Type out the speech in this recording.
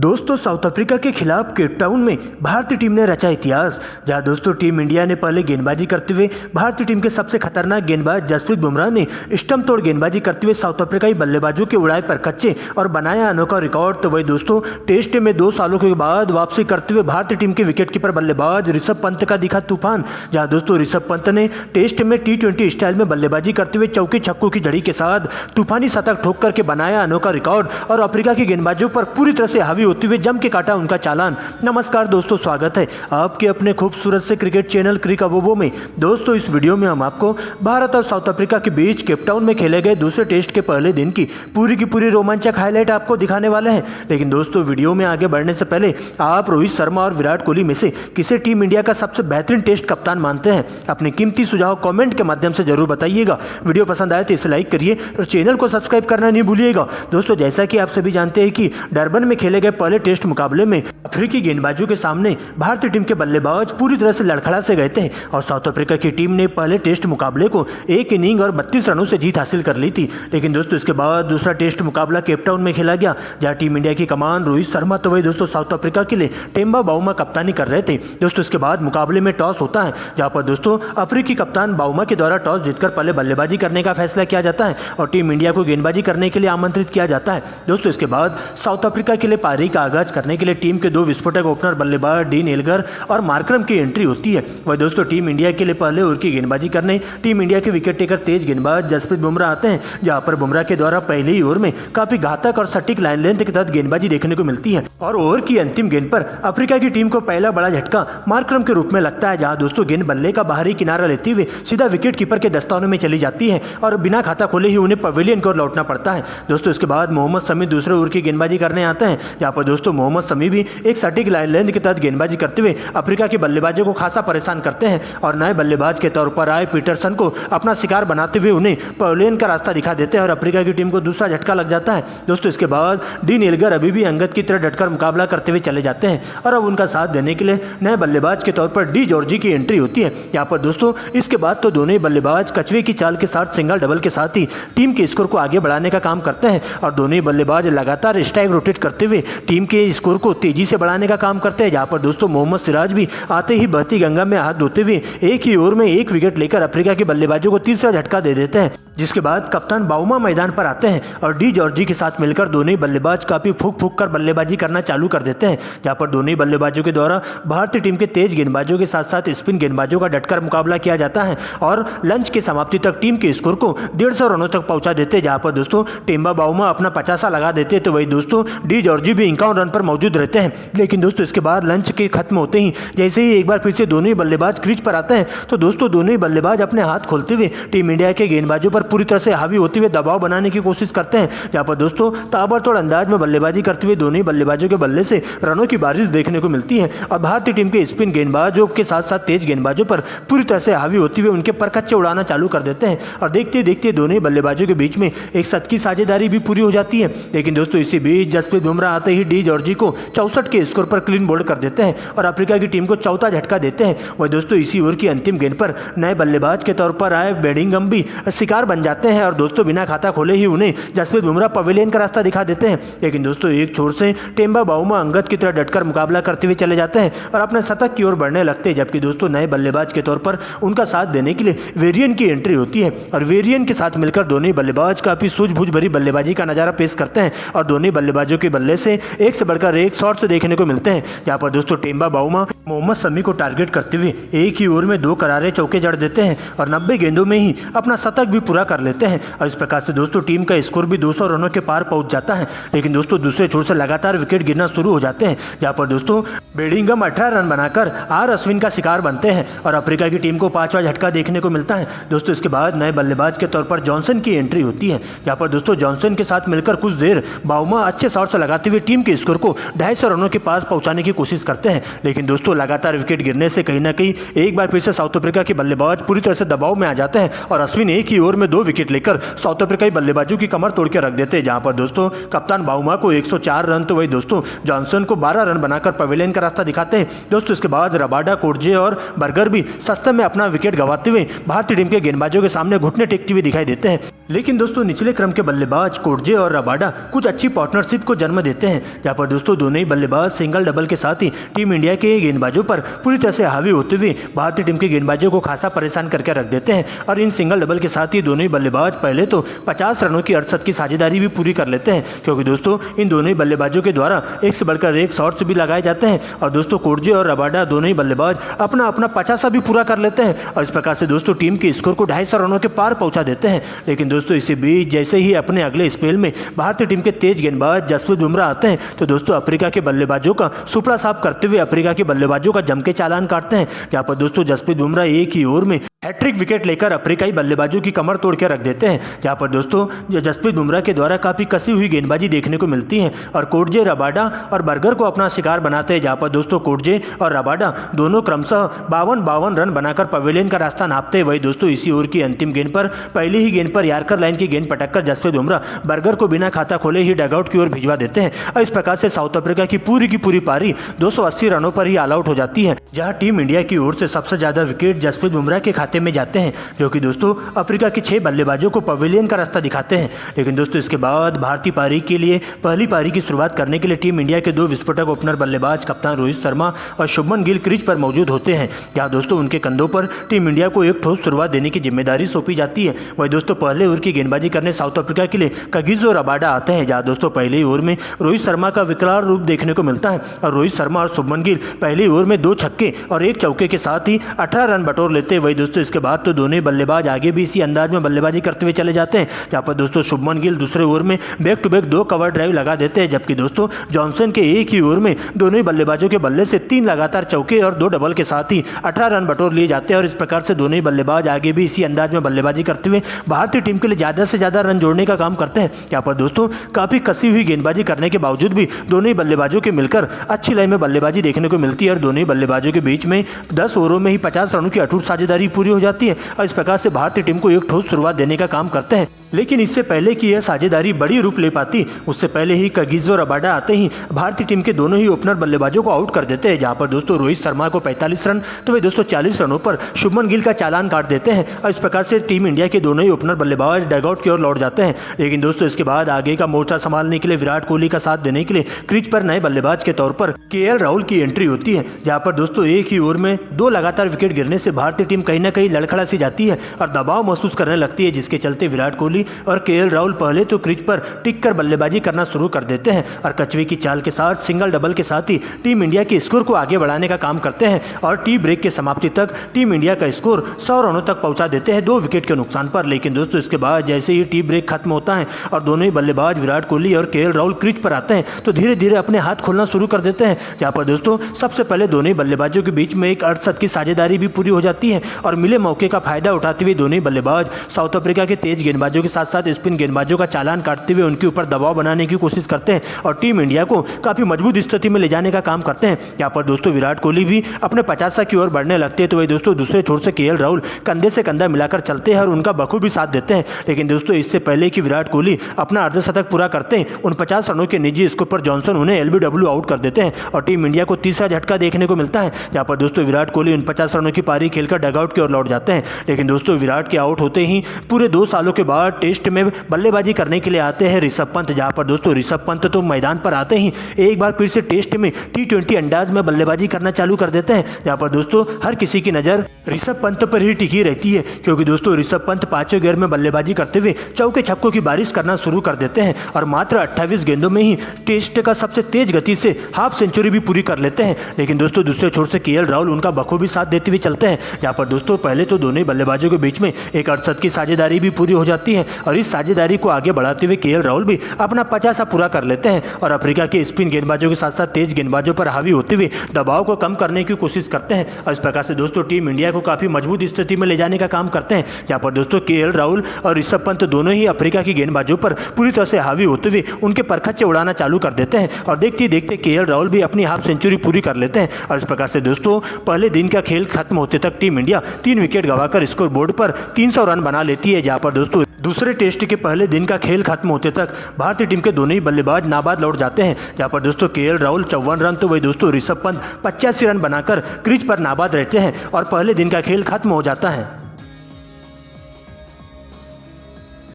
दोस्तों south Africa के खिलाफ केप टाउन में भारतीय टीम ने रचा इतिहास। जहां दोस्तों टीम इंडिया ने पहले गेंदबाजी करते हुए भारतीय टीम के सबसे खतरनाक गेंदबाज जसप्रीत बुमराह ने स्टंप तोड़ गेंदबाजी करते हुए साउथ अफ्रीकाई बल्लेबाजों के उड़ाए पर कच्चे और बनाया अनोखा रिकॉर्ड। तो वही दोस्तों टेस्ट में 2 सालों के बाद वापसी करते हुए भारतीय टीम के विकेटकीपर बल्लेबाज ऋषभ पंत का दिखा तूफान। जहां दोस्तों ऋषभ पंत ने टेस्ट में T20 स्टाइल में बल्लेबाजी करते हुए चौके छक्कों की झड़ी के साथ तूफानी शतक ठोक करके बनाया अनोखा रिकॉर्ड और अफ्रीका के गेंदबाजों पर पूरी तरह से हावी होते हुए जम के काटा उनका चालान। नमस्कार दोस्तों, स्वागत है आपके अपने खूबसूरत से क्रिकेट चैनल क्रिक अबोबो में। दोस्तों इस वीडियो में हम आपको भारत और साउथ अफ्रीका के बीच केप टाउन में खेले गए दूसरे टेस्ट के पहले दिन की पूरी रोमांचक हाईलाइट आपको दिखाने वाले हैं। लेकिन दोस्तों वीडियो में आगे बढ़ने से पहले आप रोहित शर्मा और विराट कोहली में से किसे टीम इंडिया का सबसे बेहतरीन टेस्ट कप्तान मानते हैं? अपने कीमती सुझाव कमेंट के माध्यम से जरूर बताइएगा। वीडियो पसंद आए तो इसे लाइक करिए और चैनल को सब्सक्राइब करना नहीं भूलिएगा। दोस्तों जैसा कि आप सभी जानते हैं कि डरबन में खेले गए पहले टेस्ट मुकाबले में अफ्रीकी गेंदबाजों के सामने भारतीय टीम के बल्लेबाज पूरी तरह से लड़खड़ा से गए थे और साउथ अफ्रीका की टीम ने पहले टेस्ट मुकाबले को 1 इनिंग और 32 रनों से जीत हासिल कर ली थी। लेकिन दोस्तों इसके बाद दूसरा टेस्ट मुकाबला केप टाउन में खेला गया जहां टीम इंडिया की कमान रोहित शर्मा तो वही दोस्तों साउथ अफ्रीका के लिए टेम्बा बाउमा कप्तानी कर रहे थे। दोस्तों इसके बाद मुकाबले में टॉस होता है जहां पर दोस्तों अफ्रीकी कप्तान बाउमा के द्वारा टॉस जीतकर पहले बल्लेबाजी करने का फैसला किया जाता है और टीम इंडिया को गेंदबाजी करने के लिए आमंत्रित किया जाता है। दोस्तों इसके बाद साउथ अफ्रीका के लिए पारी का आगाज करने के लिए टीम के 2 विस्फोटक ओपनर बल्लेबाज डीन एल्गर और मार्करम की एंट्री होती है। वह दोस्तों टीम इंडिया के लिए पहले ओवर की गेंदबाजी करने टीम इंडिया के विकेट टेकर तेज गेंदबाज जसप्रीत बुमराह आते हैं जहां पर बुमराह के द्वारा पहले ही ओवर में काफी घातक और सटीक लाइन लेंथ के तहत गेंदबाजी देखने को मिलती है और ओवर की अंतिम गेंद पर अफ्रीका की टीम को पहला बड़ा झटका मार्करम के रूप में लगता है जहां दोस्तों गेंद बल्ले का बाहरी किनारा लेते हुए सीधा विकेट कीपर के दस्तानों में चली जाती है और बिना खाता खोले ही उन्हें पवेलियन की ओर लौटना पड़ता है। दोस्तों इसके बाद मोहम्मद शमी दूसरे ओवर की गेंदबाजी करने आते हैं जहां पर दोस्तों मोहम्मद शमी भी एक सटीक लाइन लेंथ के तहत गेंदबाजी करते हुए अफ्रीका के बल्लेबाजों को खासा परेशान करते हैं और नए बल्लेबाज के तौर पर आए पीटरसन को अपना शिकार बनाते हुए उन्हें पवेलियन का रास्ता दिखा देते हैं और अफ्रीका की टीम को दूसरा झटका लग जाता है। दोस्तों इसके बाद डीन एल्गर अभी भी अंगद की तरह डटकर मुकाबला करते हुए चले जाते हैं और अब उनका साथ देने के लिए नए बल्लेबाज के तौर पर डी जॉर्जी की एंट्री होती है। यहाँ पर दोस्तों इसके बाद तो दोनों ही बल्लेबाज कछुए की चाल के साथ सिंगल डबल के साथ ही टीम के स्कोर को आगे बढ़ाने का काम करते हैं और दोनों ही बल्लेबाज लगातार स्ट्राइक रोटेट करते हुए टीम के स्कोर को तेजी से बढ़ाने का काम करते हैं। जहाँ पर दोस्तों मोहम्मद सिराज भी आते ही बहती गंगा में हाथ धोते हुए एक ही ओवर में 1 विकेट लेकर अफ्रीका के बल्लेबाजों को तीसरा झटका दे देते हैं। जिसके बाद कप्तान बाउमा मैदान पर आते हैं और डी जॉर्जी के साथ मिलकर दोनों ही बल्लेबाज काफी फूक कर बल्लेबाजी करना चालू कर देते हैं जहां पर दोनों ही बल्लेबाजों के द्वारा भारतीय टीम के तेज गेंदबाजों के साथ साथ स्पिन गेंदबाजों का डटकर मुकाबला किया जाता है और लंच की समाप्ति तक टीम के स्कोर को 150 रनों तक पहुंचा देते हैं। जहां पर दोस्तों टेम्बा बाउमा अपना 50 लगा देते हैं तो वही दोस्तों डी जॉर्जी भी 51 रन पर मौजूद रहते हैं। लेकिन दोस्तों इसके बाद लंच के खत्म होते ही जैसे ही एक बार फिर से दोनों ही बल्लेबाज क्रीज पर आते हैं तो दोस्तों दोनों ही बल्लेबाज अपने हाथ खोलते हुए टीम इंडिया के गेंदबाजों पर पूरी तरह से हावी होते हुए दबाव बनाने की कोशिश करते हैं। जहां पर दोस्तों ताबड़तोड़ अंदाज में बल्लेबाजी करते हुए दोनों ही बल्लेबाजों के बल्ले से रनों की बारिश देखने को मिलती है और भारतीय टीम के स्पिन गेंदबाजों के साथ साथ तेज गेंदबाजों पर पूरी तरह से हावी होते हुए उनके पर कच्चे उड़ाना चालू कर देते हैं और देखते देखते दोनों ही बल्लेबाजों के बीच में एक सद की साझेदारी भी पूरी हो जाती है। लेकिन दोस्तों इसी बीच जसप्रीत बुमराह आते ही डी जॉर्जी को 64 के स्कोर पर क्लीन बोल्ड कर देते हैं और अफ्रीका की टीम को चौथा झटका देते हैं। वह दोस्तों इसी ओवर की अंतिम गेंद पर नए बल्लेबाज के तौर पर आए बेडिंगम भी शिकार बन जाते हैं और दोस्तों बिना खाता खोले ही उन्हें जसप्रीत बुमराह पवेलियन का रास्ता दिखा देते हैं। लेकिन दोस्तों एक छोर से टेम्बा बाउमा अंगद की तरह डटकर मुकाबला करते हुए चले जाते हैं और अपने शतक की ओर बढ़ने लगते हैं। जबकि दोस्तों नए बल्लेबाज के तौर पर उनका साथ देने के लिए वेरियन की एंट्री होती है और वेरियन के साथ मिलकर दोनों ही बल्लेबाज काफी सूझबूझ भरी बल्लेबाजी का नजारा पेश करते हैं और दोनों ही बल्लेबाजों के बल्ले से एक से बढ़कर एक शॉट्स देखने को मिलते हैं। जहाँ पर दोस्तों टेम्बा बाउमा मोहम्मद शमी को टारगेट करते हुए एक ही ओवर में 2 करारे चौके जड़ देते हैं और 90 गेंदों में ही अपना शतक भी पूरा कर लेते हैं और इस प्रकार से दोस्तों टीम का स्कोर भी 200 रनों के पार पहुंच जाता है। लेकिन दोस्तों दूसरे छोर से लगातार विकेट गिरना शुरू हो जाते हैं जहां पर दोस्तों बेडिंगम 18 रन बनाकर आर अश्विन का शिकार बनते हैं और अफ्रीका की टीम को 5वां झटका देखने को मिलता है। दोस्तों इसके बाद नए बल्लेबाज के तौर पर जॉनसन की एंट्री होती है जहां पर दोस्तों जॉनसन के साथ मिलकर कुछ देर बाउमा अच्छे शॉट्स लगाते हुए टीम के स्कोर को 250 रनों के पास पहुंचाने की कोशिश करते हैं। लेकिन दोस्तों लगातार विकेट गिरने से कहीं ना कहीं एक बार फिर से साउथ अफ्रीका के बल्लेबाज पूरी तरह से दबाव में आ जाते हैं और अश्विन एक ही ओवर में 2 विकेट लेकर साउथ अफ्रीकाई बल्लेबाजों की कमर तोड़ के रख देते हैं। जहां पर दोस्तों कप्तान बाउमा को 104 रन तो वही दोस्तों जॉनसन को 12 रन बनाकर पवेलियन का रास्ता दिखाते हैं। दोस्तों इसके बाद रबाडा, कोटजे और बर्गर भी सस्ते में अपना विकेट गंवाते हुए भारतीय टीम के गेंदबाजों के सामने घुटने टेकते हुए दिखाई देते हैं। लेकिन दोस्तों निचले क्रम के बल्लेबाज कोटजे और रबाडा कुछ अच्छी पार्टनरशिप को जन्म देते हैं, जहां पर दोस्तों दोनों ही बल्लेबाज सिंगल डबल के साथ ही टीम इंडिया के गेंदबाजों पर पूरी तरह से हावी होते हुए भारतीय टीम के गेंदबाजों को खासा परेशान करके रख देते हैं। और इन सिंगल डबल के साथ ही दोनों ही बल्लेबाज पहले तो 50 रनों की 68 की साझेदारी भी पूरी कर लेते हैं, क्योंकि दोस्तों इन दोनों ही बल्लेबाजों के द्वारा एक से बढ़कर एक शॉट्स भी लगाए जाते हैं। और दोस्तों कोटजे और रबाडा दोनों ही बल्लेबाज अपना 50 भी पूरा कर लेते हैं और इस प्रकार से दोस्तों टीम के स्कोर को 250 रनों के पार पहुंचा देते हैं। लेकिन दोस्तों इसी बीच जैसे ही अपने अगले स्पेल में भारतीय टीम के तेज गेंदबाज जसप्रीत बुमराह आते हैं तो दोस्तों अफ्रीका के बल्लेबाजों का सुपड़ा साफ करते हुए अफ्रीका के बल्लेबाजों का जम के चालान काटते हैं, जहां पर दोस्तों जसप्रीत बुमराह एक ही ओवर में हैट्रिक विकेट लेकर अफ्रीकाई बल्लेबाजों की कमर तोड़ के रख देते हैं, जहां पर दोस्तों जसप्रीत बुमराह के द्वारा काफी कसी हुई गेंदबाजी देखने को मिलती है और कोटजे, रबाडा और बर्गर को अपना शिकार बनाते हैं, जहां पर दोस्तों कोटजे और रबाडा दोनों क्रमशः 52 रन बनाकर पवेलियन का रास्ता नापते हैं। वही दोस्तों इसी ओवर की अंतिम गेंद पर पहली ही गेंद पर यार्कर लाइन की गेंद पटककर जसप्रीत बुमराह बर्गर को बिना खाता खोले ही डगआउट की ओर भिजवा देते हैं और इस प्रकार से साउथ अफ्रीका की पूरी पारी 280 रनों पर ही ऑल आउट हो जाती है, जहां टीम इंडिया की ओर से सबसे ज्यादा विकेट जसप्रीत बुमराह के खाते में जाते हैं, जो कि दोस्तों अफ्रीका के 6 बल्लेबाजों को पवेलियन का रास्ता दिखाते हैं। लेकिन दोस्तों इसके बाद भारतीय पारी के लिए पहली पारी की शुरुआत करने के लिए टीम इंडिया के 2 विस्फोटक ओपनर बल्लेबाज कप्तान रोहित शर्मा और शुभमन गिल क्रीज पर मौजूद होते हैं, जहां दोस्तों उनके कंधों पर टीम इंडिया को एक ठोस शुरुआत देने की जिम्मेदारी सौंपी जाती है। वही दोस्तों पहले ओवर की गेंदबाजी करने साउथ अफ्रीका के लिए कगिसो रबाडा आते हैं, जहां दोस्तों पहले ओवर में रोहित शर्मा का विकराल रूप देखने को मिलता है और रोहित शर्मा और शुभमन गिल पहले ओवर में 2 छक्के और 1 चौके के साथ ही 18 रन बटोर लेते हैं। वही दोस्तों इसके बाद तो दोनों बल्लेबाज आगे भी इसी अंदाज में बल्लेबाजी करते हुए चले जाते हैं, जहां पर दोस्तों शुभमन गिल दूसरे ओवर में back to back 2 cover drive लगा देते हैं, जबकि दोस्तों जॉनसन के एक ही ओवर में दोनों ही बल्लेबाजों के बल्ले से 3 लगातार चौके और 2 डबल के साथ ही 18 रन बटोर लिए जाते हैं। और इस प्रकार से दोनों ही बल्लेबाज आगे भी इसी अंदाज में बल्लेबाजी करते हुए भारतीय टीम के लिए ज्यादा से ज्यादा रन जोड़ने का काम करते हैं, जहां पर दोस्तों काफी कसी हुई गेंदबाजी करने के बावजूद भी दोनों ही बल्लेबाजों के मिलकर अच्छी लाइन में बल्लेबाजी देखने को मिलती है और दोनों ही बल्लेबाजों के बीच में 10 ओवरों में ही 50 रनों की अटूट साझेदारी पूरी हो जाती है और इस प्रकार से भारतीय टीम को एक ठोस शुरुआत देने का काम करते हैं। लेकिन इससे पहले कि यह साझेदारी बड़ी रूप ले पाती, उससे पहले ही कगिसो रबाडा आते ही भारतीय टीम के दोनों ही ओपनर बल्लेबाजों को आउट कर देते हैं, जहां पर दोस्तों रोहित शर्मा को 45 रन तो वे दोस्तों 40 रनों पर शुभमन गिल का चालान काट देते हैं और इस प्रकार से टीम इंडिया के दोनों ही ओपनर बल्लेबाज डगआउट की ओर लौट जाते हैं। लेकिन दोस्तों इसके बाद आगे का मोर्चा संभालने के लिए विराट कोहली का साथ देने के लिए क्रीज पर नए बल्लेबाज के तौर पर केएल राहुल की एंट्री होती है, जहां पर दोस्तों एक ही ओवर में 2 लगातार विकेट गिरने से भारतीय टीम कहीं ना कहीं लड़खड़ा सी जाती है और दबाव महसूस करने लगती है, जिसके चलते विराट कोहली और केएल राहुल पहले तो क्रीज पर टिक कर बल्लेबाजी करना शुरू कर देते हैं और कछुए की चाल के साथ सिंगल डबल के साथ ही टीम इंडिया के स्कोर को आगे बढ़ाने का काम करते हैं और टी ब्रेक के समाप्ति तक टीम इंडिया का स्कोर 100 रनों तक पहुंचा देते हैं 2 विकेट के नुकसान पर। लेकिन दोस्तों इसके बाद जैसे ही टी ब्रेक खत्म होता है और दोनों ही बल्लेबाज विराट कोहली और केएल राहुल क्रीज पर आते हैं तो धीरे धीरे अपने हाथ खोलना शुरू कर देते हैं, जहां पर दोस्तों सबसे पहले दोनों ही बल्लेबाजों के बीच में एक 68 की साझेदारी भी पूरी हो जाती है और मिले मौके का फायदा उठाते हुए दोनों ही बल्लेबाज साउथ अफ्रीका के तेज गेंदबाजों के साथ साथ स्पिन गेंदबाजों का चालान काटते हुए उनके ऊपर दबाव बनाने की कोशिश करते हैं और टीम इंडिया को काफी मजबूत स्थिति में ले जाने का काम करते हैं। यहाँ पर दोस्तों विराट कोहली भी अपने 50 की ओर बढ़ने लगते हैं, तो वही दोस्तों दूसरे छोर से केएल राहुल कंधे से कंधा मिलाकर चलते हैं और उनका बखूबी साथ देते हैं। लेकिन दोस्तों इससे पहले कि विराट कोहली अपना अर्धशतक पूरा करते हैं, उन 50 रनों के निजी स्कोर पर जॉनसन उन्हें एलबीडब्ल्यू आउट कर देते हैं और टीम इंडिया को तीसरा झटका देखने को मिलता है, जहाँ पर दोस्तों विराट कोहली उन 50 रनों की पारी खेलकर डगआउट की ओर लौट जाते हैं। लेकिन दोस्तों विराट के आउट होते ही पूरे 2 सालों के बाद टेस्ट में बल्लेबाजी करने के लिए आते हैं ऋषभ पंत, जहां पर दोस्तों ऋषभ पंत तो मैदान पर आते ही एक बार फिर से टेस्ट में T20 अंदाज में बल्लेबाजी करना चालू कर देते हैं, जहां पर दोस्तों हर किसी की नजर ऋषभ पंत पर ही टिकी रहती है, क्योंकि दोस्तों ऋषभ पंत 5वें गेयर में बल्लेबाजी करते हुए चौके छक्कों की बारिश करना शुरू कर देते हैं और मात्र 28 गेंदों में ही टेस्ट का सबसे तेज गति से हाफ सेंचुरी भी पूरी कर लेते हैं। लेकिन दोस्तों दूसरे छोर से केएल राहुल उनका बखूबी साथ देते हुए चलते हैं, जहां पर दोस्तों पहले तो दोनों बल्लेबाजों के बीच में एक 68 की साझेदारी भी पूरी हो जाती है और इस साझेदारी को आगे बढ़ाते हुए केएल राहुल भी अपना 50 पूरा कर लेते हैं और अफ्रीका के स्पिन गेंदबाजों के साथ साथ तेज गेंदबाजों पर हावी होते हुए दबाव को कम करने की कोशिश करते हैं और इस प्रकार से दोस्तों टीम इंडिया को काफी मजबूत स्थिति में ले जाने का काम करते हैं, जहां पर दोस्तों केएल राहुल और ऋषभ पंत दोनों ही अफ्रीका की गेंदबाजों पर पूरी तरह से हावी होते हुए उनके परखच्चे उड़ाना चालू कर देते हैं और देखते ही देखते केएल राहुल भी अपनी हाफ सेंचुरी पूरी कर लेते हैं और इस प्रकार से दोस्तों पहले दिन का खेल खत्म होते तक टीम इंडिया 3 विकेट गंवाकर स्कोर बोर्ड पर 300 रन बना लेती है, जहां पर दोस्तों दूसरे टेस्ट के पहले दिन का खेल खत्म होते तक भारतीय टीम के दोनों ही बल्लेबाज नाबाद लौट जाते हैं, जहां पर दोस्तों केएल राहुल 54 रन तो वही दोस्तों ऋषभ पंत 85 रन बनाकर क्रीज पर नाबाद रहते हैं और पहले दिन का खेल खत्म हो जाता है।